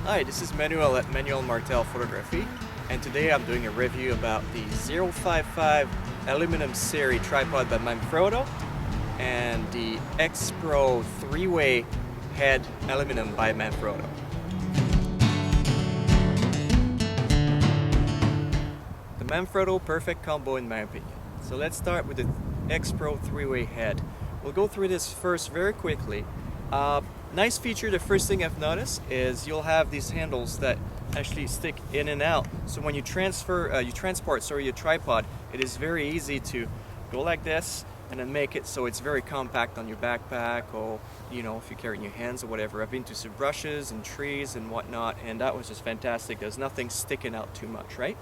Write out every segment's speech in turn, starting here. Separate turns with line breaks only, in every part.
Hi, this is Manuel at Manuel Martel Photography, and today I'm doing a review about the 055 aluminum series tripod by Manfrotto and the XPro 3-way head aluminum by Manfrotto. The Manfrotto perfect combo in my opinion. So let's start with the XPro 3-way head. We'll go through this first very quickly. Nice feature, the first thing I've noticed is you'll have these handles that actually stick in and out. So when you transport your tripod, it is very easy to go like this and then make it so it's very compact on your backpack, or if you carry in your hands or whatever. I've been to some brushes and trees and whatnot, and that was just fantastic. There's nothing sticking out too much, right?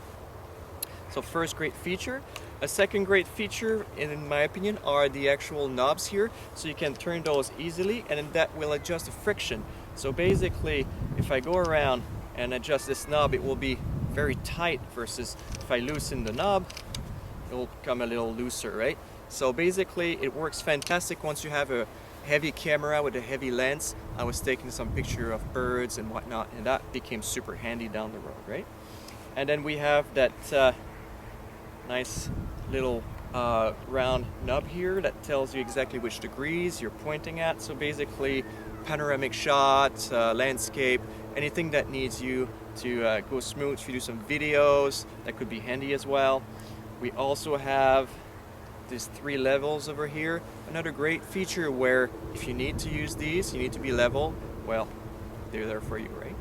So first great feature. A second great feature, in my opinion, are the actual knobs here. So you can turn those easily, and then that will adjust the friction. So basically, if I go around and adjust this knob, it will be very tight, versus if I loosen the knob, it will become a little looser, right? So basically, it works fantastic once you have a heavy camera with a heavy lens. I was taking some picture of birds and whatnot, and that became super handy down the road, right? And then we have that nice little round nub here that tells you exactly which degrees you're pointing at. So basically, panoramic shots, landscape, anything that needs you to go smooth. If you do some videos, that could be handy as well. We also have these 3 levels over here. Another great feature where if you need to use these, you need to be level, well, they're there for you, right?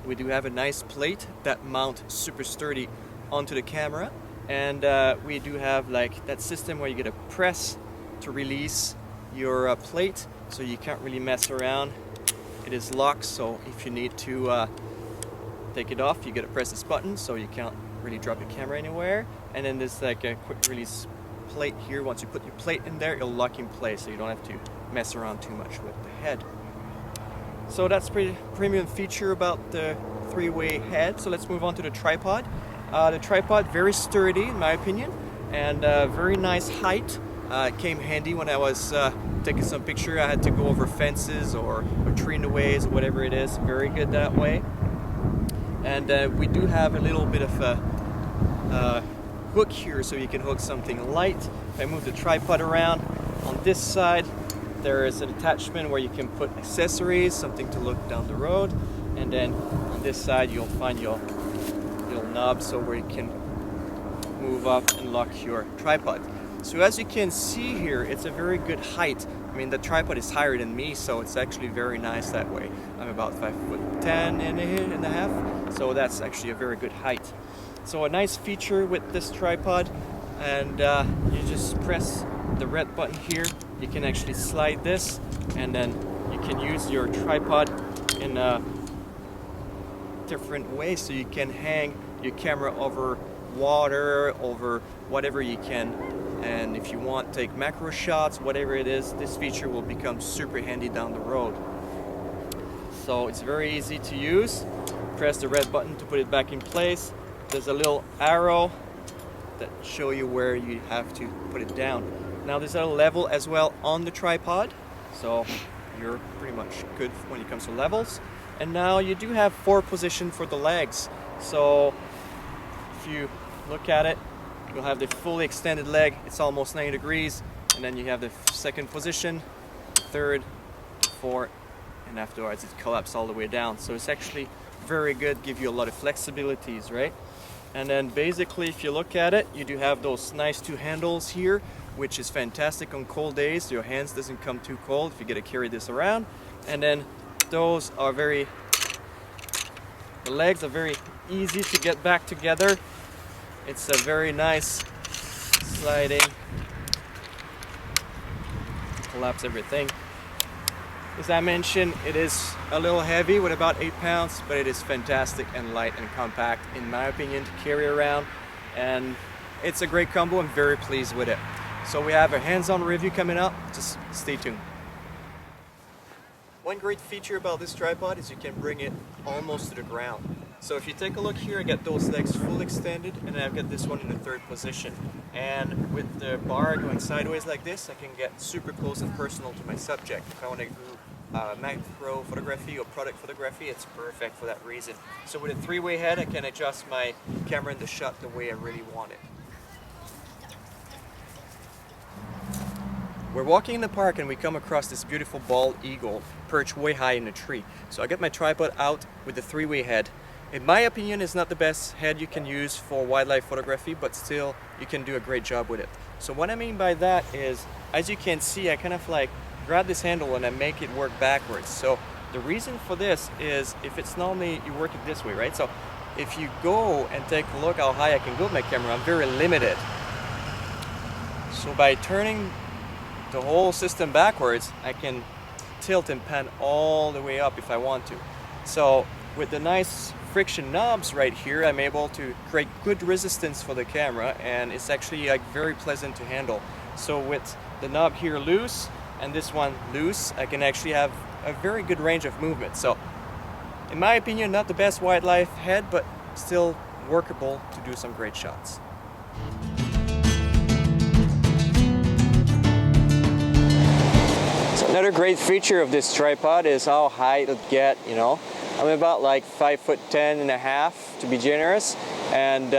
We do have a nice plate that mounts super sturdy onto the camera. And we do have like that system where you get a press to release your plate, so you can't really mess around. It is locked, so if you need to take it off, you gotta press this button, so you can't really drop your camera anywhere. And then there's like a quick release plate here. Once you put your plate in there, it'll lock in place, so you don't have to mess around too much with the head. So that's pretty premium feature about the 3-way head. So let's move on to the tripod. The tripod, very sturdy in my opinion, and very nice height. It came handy when I was taking some picture. I had to go over fences or tree in the ways, or whatever it is. Very good that way. And we do have a little bit of a hook here, so you can hook something light. If I move the tripod around, on this side there is an attachment where you can put accessories, something to look down the road. And then on this side you'll find your little knob, so where you can move up and lock your tripod. So as you can see here, it's a very good height. I mean, the tripod is higher than me, so it's actually very nice that way. I'm about 5'10" and a half, so that's actually a very good height. So a nice feature with this tripod, and you just press the red button here. You can actually slide this, and then you can use your tripod in a different ways, so you can hang your camera over water, over whatever you can, and if you want, take macro shots, whatever it is, this feature will become super handy down the road. So it's very easy to use. Press the red button to put it back in place. There's a little arrow that show you where you have to put it down. Now there's a level as well on the tripod, so you're pretty much good when it comes to levels. And now you do have 4 positions for the legs. So if you look at it, you'll have the fully extended leg. It's almost 90 degrees. And then you have the second position, third, fourth, and afterwards it collapses all the way down. So it's actually very good, give you a lot of flexibilities, right? And then basically, if you look at it, you do have those nice 2 handles here, which is fantastic on cold days. Your hands doesn't come too cold if you get to carry this around. And then those are the legs are very easy to get back together. It's a very nice sliding, collapse everything. As I mentioned, it is a little heavy with about 8 pounds, but it is fantastic and light and compact in my opinion to carry around, and it's a great combo. I'm very pleased with it. So we have a hands-on review coming up, just stay tuned. One great feature about this tripod is you can bring it almost to the ground. So if you take a look here, I got those legs full extended, and then I've got this one in the 3rd position. And with the bar going sideways like this, I can get super close and personal to my subject. If I want to macro photography or product photography, it's perfect for that reason. So with a three-way head, I can adjust my camera in the shot the way I really want it. We're walking in the park and we come across this beautiful bald eagle perched way high in a tree. So I get my tripod out with the three-way head. In my opinion, it's not the best head you can use for wildlife photography, but still you can do a great job with it. So what I mean by that is, as you can see, I kind of like grab this handle and I make it work backwards. So the reason for this is, if it's normally you work it this way, right? So if you go and take a look how high I can go with my camera, I'm very limited. So by turning the whole system backwards, I can tilt and pan all the way up if I want to. So with the nice friction knobs right here, I'm able to create good resistance for the camera, and it's actually like very pleasant to handle. So with the knob here loose and this one loose, I can actually have a very good range of movement. So in my opinion, not the best wildlife head, but still workable to do some great shots. Another great feature of this tripod is how high it'll get, you know. I'm about like 5'10.5" to be generous, and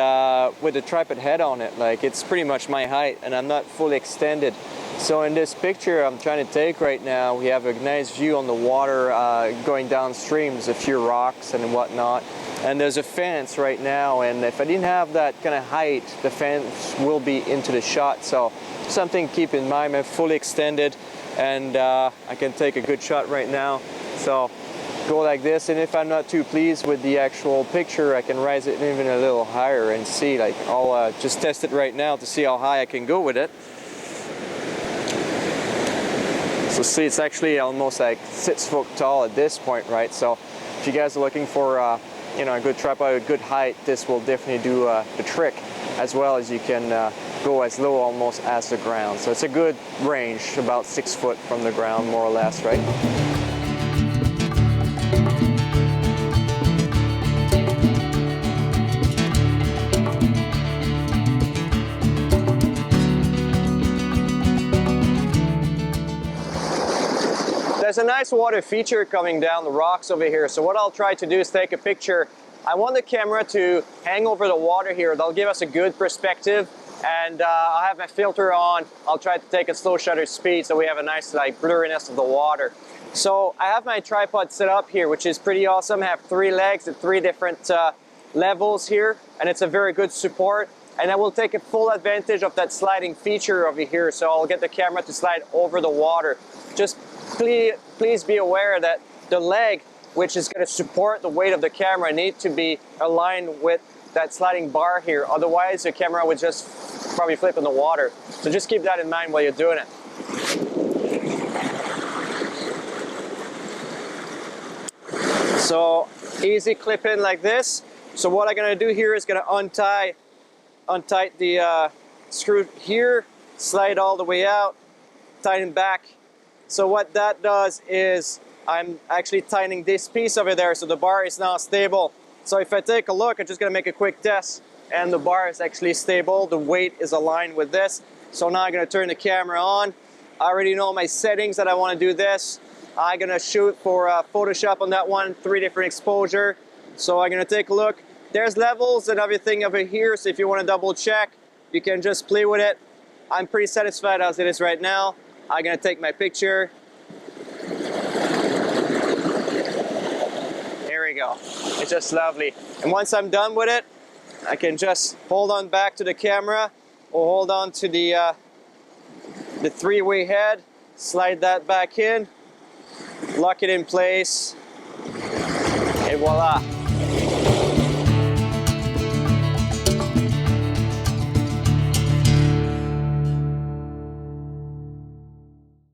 with the tripod head on it, like it's pretty much my height and I'm not fully extended. So in this picture I'm trying to take right now, we have a nice view on the water going downstream. There's a few rocks and whatnot, and there's a fence right now, and if I didn't have that kind of height, the fence will be into the shot. So something to keep in mind. I'm fully extended and I can take a good shot right now. So go like this, and if I'm not too pleased with the actual picture, I can raise it even a little higher and see. Like I'll just test it right now to see how high I can go with it. So see, it's actually almost like 6 foot tall at this point, right? So if you guys are looking for you know, a good tripod, a good height, this will definitely do the trick, as well as you can go as low almost as the ground. So it's a good range, about 6 foot from the ground, more or less, right? There's a nice water feature coming down the rocks over here. So what I'll try to do is take a picture. I want the camera to hang over the water here. That'll give us a good perspective. And I'll have my filter on. I'll try to take a slow shutter speed so we have a nice like blurriness of the water. So I have my tripod set up here, which is pretty awesome. I have 3 legs at 3 different levels here, and it's a very good support. And I will take a full advantage of that sliding feature over here. So I'll get the camera to slide over the water. Just please be aware that the leg, which is going to support the weight of the camera, need to be aligned with that sliding bar here. Otherwise, the camera would just probably flip in the water. So just keep that in mind while you're doing it. So easy clip in like this. So what I'm going to do here is going to untight the screw here, slide all the way out, tighten back. So what that does is I'm actually tightening this piece over there, so the bar is now stable. So if I take a look, I'm just going to make a quick test, and the bar is actually stable. The weight is aligned with this. So now I'm going to turn the camera on. I already know my settings that I want to do this. I'm going to shoot for Photoshop on that one, 3 different exposure. So I'm going to take a look. There's levels and everything over here, so if you want to double check, you can just play with it. I'm pretty satisfied as it is right now. I'm going to take my picture. There we go. It's just lovely. And once I'm done with it, I can just hold on back to the camera or hold on to the 3-way head, slide that back in, lock it in place, and voila.